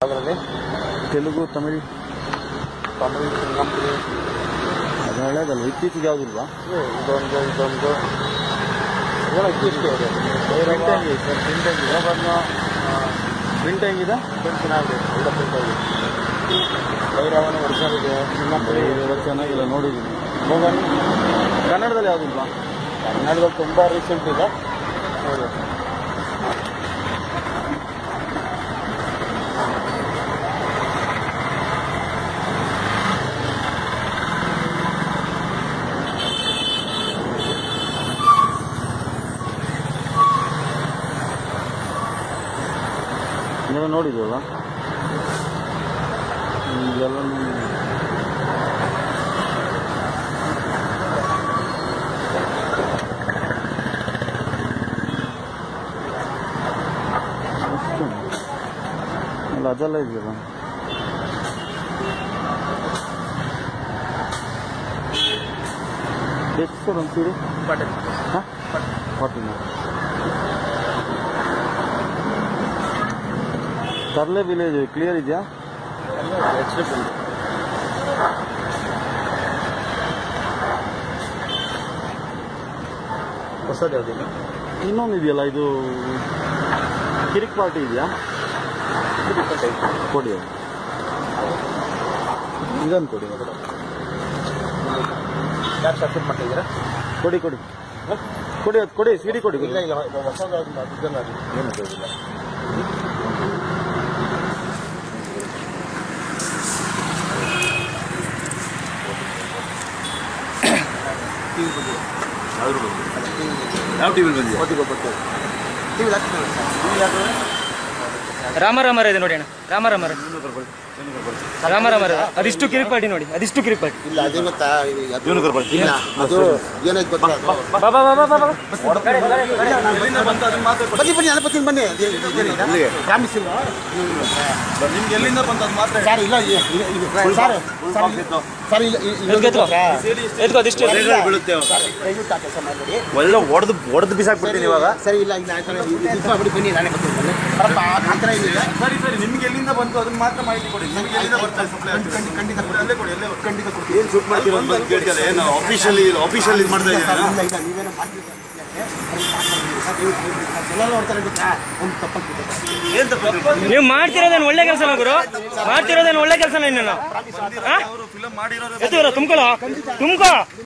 ಅದರಲ್ಲಿ ತೆಲುಗು ತಮಿಳ್ ಸಿಂಗಾಪುರಿ ಅದು ಒಳ್ಳೇದಲ್ಲ. ಇತ್ತೀಚೆಗೆ ಯಾವುದಿಲ್ವಾ? ಇದೊಂದು ಎಲ್ಲ ಇತ್ತೀಚೆಗೆ ಇದೆ. ಪ್ರಿಂಟ್ ಹೆಂಗಿದೆ? ಪ್ರಿಂಟ್ ಚೆನ್ನಾಗಿದೆ, ಒಳ್ಳೆ ಪ್ರಿಂಟ್ ಆಗಿದೆ. ಭೈರವನ ಒರಿಜಿನಲ್ ಇದೆ. ಸಿಂಗಾಪುರಿ ಚೆನ್ನಾಗಿಲ್ಲ, ನೋಡಿದ್ದೀನಿ. ಹೋಗನ್ ಕನ್ನಡದಲ್ಲಿ ಯಾವುದಿಲ್ವಾ? ಕನ್ನಡದಲ್ಲಿ ತುಂಬ ರೀಸೆಂಟ್ ಇದೆ ನೋಡಿ. ಇದೆಲ್ಲ ನೋಡಿದ್ವಲ್ಲ, ಇದೆಲ್ಲ ಅಲ್ಲ, ಅದೆಲ್ಲ ಇದೆಯಲ್ಲ. ಎಷ್ಟು ಸರ್ ಒಂದು ಸೀರೆ? ಹಾಂ, 40. ತರ್ಲೆ ವಿಲೇಜ್ ಕ್ಲಿಯರ್ ಇದೆಯಾ? ಹೊಸದು ಯಾವುದಿಲ್ಲ. ಇನ್ನೊಂದು ಇದೆಯಲ್ಲ, ಇದು ಕಿರಿಕ್ ಪಾರ್ಟಿ ಇದೆಯಾ? ಕೊಡಿ, ಇದನ್ನು ಕೊಡಿ. ಯಾರು ಸಬ್ಮಿಟ್ ಮಾಡ್ತಿದ್ದೀರಾ? ಕೊಡಿ ಕೊಡಿ ಕೊಡಿ, ಅದು ಕೊಡಿ, ಸಿಡಿ ಕೊಡಿ. ಇಲ್ಲ ಇಲ್ಲ, ಹೊಸದು ಅದನ್ನು ಏನು ಕೇಳಿಲ್ಲ. ಯಾವ ಟಿವಿ ಬಂದಿದೆ? ರಾಮರಾಮರ ಇದೆ ನೋಡಿ ಅಣ್ಣ, ರಾಮರಾಮರ ಅದಿಷ್ಟು ಕಿರಿಕ್ ಪಾರ್ಟಿ ನೋಡಿ, ಅದಿಷ್ಟು ಕಿರಿಕ್ ಪಾರ್ಟಿ. ಇಲ್ಲ, ಅದೇ ಗೊತ್ತಾ? ಇಲ್ಲ, ಅದು ಏನಾಯ್ತು ಗೊತ್ತಾ? ಬನ್ನಿ ಬನ್ನಿ, ನಾನು ಬರ್ತೀನಿ, ಬನ್ನಿ. ನಿಮ್ಗೆ ಎಲ್ಲಿಂದ ಬಂತು ಅದು ಮಾತ್ರ? ಸರ್ ಇಲ್ಲ ಸರ್ ಇಲ್ಲ ಎತ್ಕೋ ಅದಿಷ್ಟು ಬೀಳುತ್ತೆ. ದಯವಿಟ್ಟು ಆ ಕೆಲಸ ಮಾಡಬೇಡಿ. ಒಳ್ಳೆ ಹೊಡೆದು ಬಿಸಾಕ್ಬಿಡ್ತೀನಿ ಇವಾಗ. ಸರಿ ಇಲ್ಲ, ಈಗ ಮಾಡ್ಬಿಡಿ, ಬನ್ನಿ, ನಾನೇ ಬರ್ತೀನಿ. ಬನ್ನಿ ಬರಪ್ಪ, ಆ ಥರ ಏನಿಲ್ಲ. ಸರಿ, ನಿಮ್ಗೆ ಎಲ್ಲಿಂದ ಬಂತು ಅದನ್ನ ಮಾತ್ರ ಮಾಹಿತಿ ಕೊಡಿ. ನಿಮ್ಗೆ ಎಲ್ಲಿಂದ ಬರ್ತಾರೆ ಸಪ್ಲೈ? ಖಂಡಿತ ಅಲ್ಲೇ ಕೊಡಿ, ಅಲ್ಲೇ ಖಂಡಿತ ಕೊಡ್ತೀನಿ. ಏನು ಶೂಟ್ ಮಾಡ್ತೀರೋ ಅಂತ ಕೇಳ್ತಾರೆ. ಏನು ಆಫೀಷಿಯಲಿ ಇದು ಮಾಡ್ತಾ ಇದ್ದೀರಾ? ಇಲ್ಲ ಇಲ್ಲ, ನೀವೇನೋ ಮಾಡ್ತಿದ್ದೀರಾ? ಎಲ್ಲ ನೋಡ್ತಾರೆ ಗೊತ್ತಾ? ಒಂದು ತಪ್ಪಾಗ್ತಿದೆ. ಏನು ತಪ್ಪು? ನೀವು ಮಾಡ್ತಿರೋದೇನು ಒಳ್ಳೆ ಕೆಲಸ ಗುರು, ಮಾಡ್ತಿರೋದೇನು ಒಳ್ಳೆ ಕೆಲಸ. ನೀನು ಫಿಲಮ್ ಮಾಡಿರೋ ಎತ್ತಿರೋ ತುಂಬ್ಕೊಳ್ಳೋ